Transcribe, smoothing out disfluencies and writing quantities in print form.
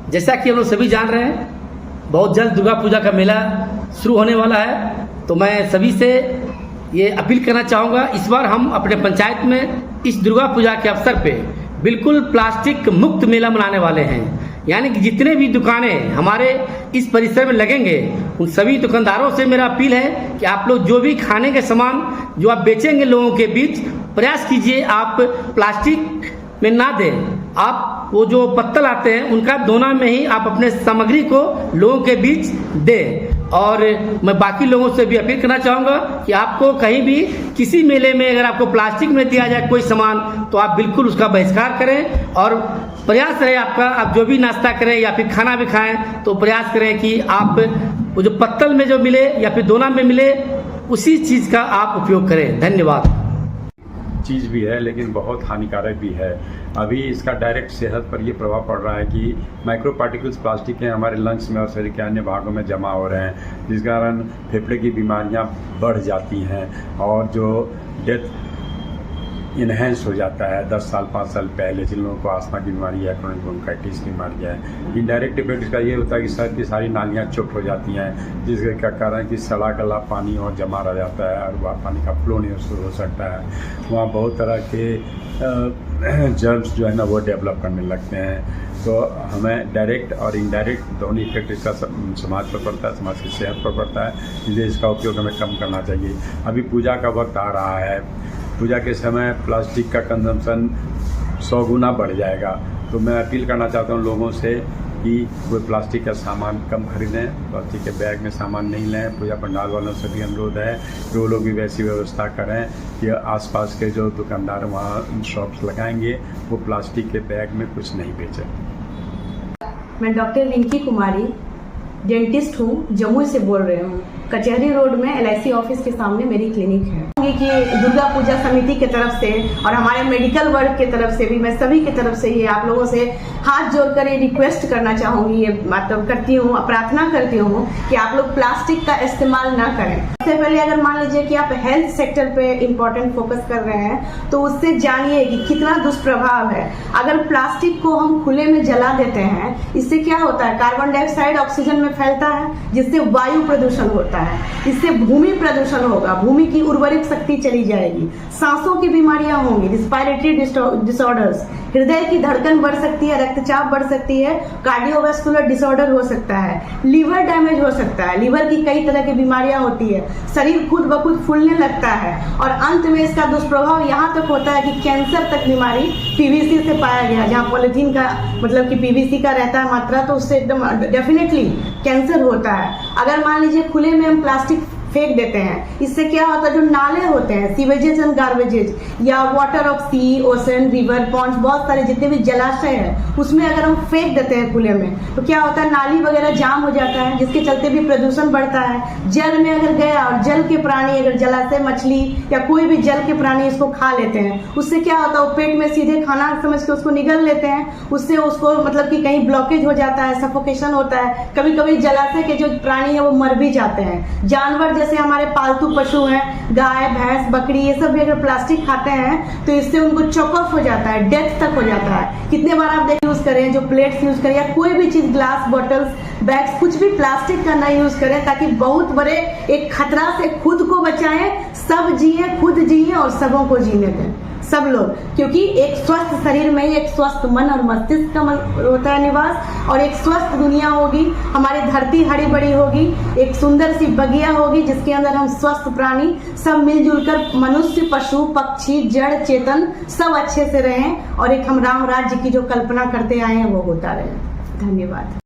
जैसा कि हम लोग सभी जान रहे हैं, बहुत जल्द दुर्गा पूजा का मेला शुरू होने वाला है। तो मैं सभी से ये अपील करना चाहूँगा, इस बार हम अपने पंचायत में इस दुर्गा पूजा के अवसर पे बिल्कुल प्लास्टिक मुक्त मेला मनाने वाले हैं। यानी कि जितने भी दुकानें हमारे इस परिसर में लगेंगे, उन सभी दुकानदारों से मेरा अपील है कि आप लोग जो भी खाने के सामान जो आप बेचेंगे लोगों के बीच, प्रयास कीजिए आप प्लास्टिक में ना दें। आप वो जो पत्तल आते हैं उनका दोना में ही आप अपने सामग्री को लोगों के बीच दें। और मैं बाकी लोगों से भी अपील करना चाहूँगा कि आपको कहीं भी किसी मेले में अगर आपको प्लास्टिक में दिया जाए कोई सामान, तो आप बिल्कुल उसका बहिष्कार करें। और प्रयास रहे आपका, आप जो भी नाश्ता करें या फिर खाना भी खाएं, तो प्रयास करें कि आप वो जो पत्तल में जो मिले या फिर दोना में मिले, उसी चीज़ का आप उपयोग करें। धन्यवाद। चीज़ भी है लेकिन बहुत हानिकारक भी है। अभी इसका डायरेक्ट सेहत पर ये प्रभाव पड़ रहा है कि माइक्रो पार्टिकल्स प्लास्टिक के हमारे लंग्स में और शरीर के अन्य भागों में जमा हो रहे हैं, जिस कारण फेफड़े की बीमारियां बढ़ जाती हैं और जो डेथ इन्हेंस हो जाता है 10 साल 5 साल पहले जिन लोगों को आस्थमा की बीमारी है, क्रोनिक ब्रोंकाइटिस की बीमारी है। इनडायरेक्ट इफेक्ट इसका ये होता है कि शरीर की सारी नालियाँ चुप हो जाती हैं, जिसके कारण कि सड़ा गला पानी और जमा रह जाता है और वह पानी का फ्लो नहीं शुरू हो सकता है। वहाँ बहुत तरह के जर्म्स जो है ना वो डेवलप करने लगते हैं। तो हमें डायरेक्ट और इनडायरेक्ट दोनों इफेक्ट इसका समाज पर पड़ता है, समाज की सेहत पर पड़ता है, इसलिए इसका उपयोग हमें कम करना चाहिए। अभी पूजा का वक्त आ रहा है, पूजा के समय प्लास्टिक का कंजम्पशन 100 गुना बढ़ जाएगा। तो मैं अपील करना चाहता हूँ लोगों से कि वो प्लास्टिक का सामान कम खरीदें, प्लास्टिक के बैग में सामान नहीं लें। पूजा पंडाल वालों से भी अनुरोध है कि वो लोग भी वैसी व्यवस्था करें कि आसपास के जो दुकानदार वहाँ शॉप्स लगाएंगे वो प्लास्टिक के बैग में कुछ नहीं बेचें। मैं डॉक्टर रिंकी कुमारी डेंटिस्ट हूँ, जम्मू से बोल रही हूँ। कचहरी रोड में LIC ऑफिस के सामने मेरी क्लिनिक है। कि दुर्गा पूजा समिति की तरफ से और हमारे मेडिकल वर्ग की तरफ से भी मैं सभी की तरफ से ये आप लोगों से हाथ जोड़कर ये रिक्वेस्ट करना चाहूँगी, ये मतलब करती हूँ, प्रार्थना करती हूँ कि आप लोग प्लास्टिक का इस्तेमाल ना करें। सबसे पहले अगर मान लीजिए कि आप हेल्थ सेक्टर पे इम्पोर्टेंट फोकस कर रहे हैं, तो उससे जानिए कि कितना दुष्प्रभाव है। अगर प्लास्टिक को हम खुले में जला देते हैं, इससे क्या होता है, कार्बन डाइऑक्साइड ऑक्सीजन में फैलता है, जिससे वायु प्रदूषण होता है, इससे भूमि प्रदूषण होगा, भूमि की उर्वरक शक्ति चली जाएगी, सांसों की बीमारियां होंगी, रिस्पायरेटरी डिसऑर्डर्स, हृदय की धड़कन बढ़ सकती है, रक्तचाप बढ़ सकती है, कार्डियोवास्कुलर डिसऑर्डर हो सकता है, लीवर डैमेज हो सकता है, लीवर की कई तरह की बीमारियां होती है, शरीर खुद ब खुद फूलने लगता है और अंत में इसका दुष्प्रभाव यहाँ तक होता है कि कैंसर तक बीमारी PVC से पाया गया। जहाँ पॉलिथीन का मतलब कि PVC का रहता है मात्रा, तो उससे एकदम डेफिनेटली कैंसर होता है। अगर मान लीजिए खुले में हम प्लास्टिक फेंक देते हैं, इससे क्या होता है, जो नाले होते हैं, सीवेजेस एंड गार्बेजेस या water of sea, ocean, river, ponds, बहुत सारे जितने भी जलाशय हैं, उसमें अगर हम फेंक देते हैं खुले में, तो क्या होता है, नाली वगैरह जाम हो जाता है, जिसके चलते भी प्रदूषण बढ़ता है। जल में अगर गया और जल के प्राणी, अगर जलाशय मछली या कोई भी जल के प्राणी इसको खा लेते हैं, उससे क्या होता है, वो पेट में सीधे खाना समझ के उसको निगल लेते हैं, उससे उसको मतलब कि कहीं ब्लॉकेज हो जाता है, सफोकेशन होता है। कभी कभी जलाशय के जो प्राणी है वो मर भी जाते हैं। जानवर जैसे हमारे पालतू पशु हैं, गाय, भैंस, बकरी, ये सब भी अगर प्लास्टिक खाते हैं तो इससे उनको चॉक ऑफ हो जाता है, डेथ तक हो जाता है। कितने बार आप यूज करें, जो प्लेट्स यूज करें या कोई भी चीज, ग्लास, बॉटल्स, बैग्स, कुछ भी प्लास्टिक का ना यूज करें, ताकि बहुत बड़े एक खतरा से खुद को बचाएं, सब जिए, खुद जिए और सबों को जीने दें, सब लोग। क्योंकि एक स्वस्थ शरीर में ही एक स्वस्थ मन और मस्तिष्क का होता है निवास, और एक स्वस्थ दुनिया होगी, हमारी धरती हरी भरी होगी, एक सुंदर सी बगिया होगी जिसके अंदर हम स्वस्थ प्राणी सब मिलजुल कर, मनुष्य, पशु, पक्षी, जड़, चेतन सब अच्छे से रहें और एक हम राम राज्य की जो कल्पना करते आए हैं वो होता रहे। धन्यवाद।